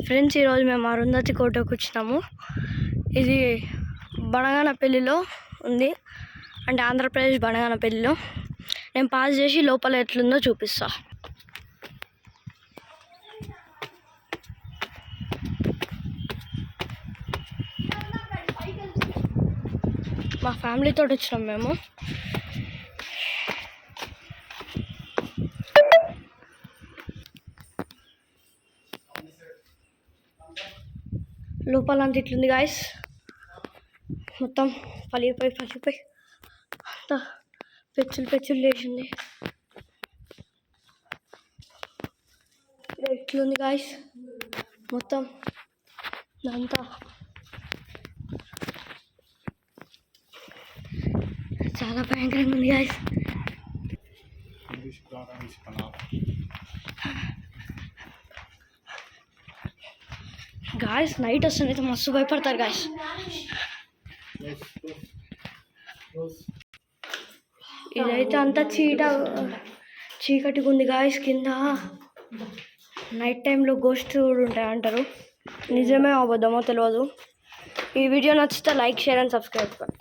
Friends, ఈరోజు మేము అరుంధతి కోటకు వచ్చినాము. ఇది బనగానపల్లిలో ఉంది, అంటే ఆంధ్రప్రదేశ్ బనగానపల్లిలో. నేను పాస్ చేసి లోపల ఎట్లుందో చూపిస్తా. మా ఫ్యామిలీతో వచ్చినాం మేము. లోపల అంత ఇట్లుంది గాయస్, మొత్తం పలిగిపోయి అంతా పెచ్చులు లేచింది. ఇట్లుంది గాయస్ మొత్తం అంతా. చాలా భయంకరంగా ఉంది గాయస్. గాయస్ నైట్ వస్తుంది, మస్తు భయపడతారు గాయస్. ఇదైతే అంతా చీకటిగా ఉంది గాయస్. కింద నైట్ టైంలో గోస్ట్ కూడా ఉంటాయి అంటారు. నిజమే అబద్ధమో తెలియదు. ఈ వీడియో నచ్చితే లైక్, షేర్ అండ్ సబ్స్క్రైబ్.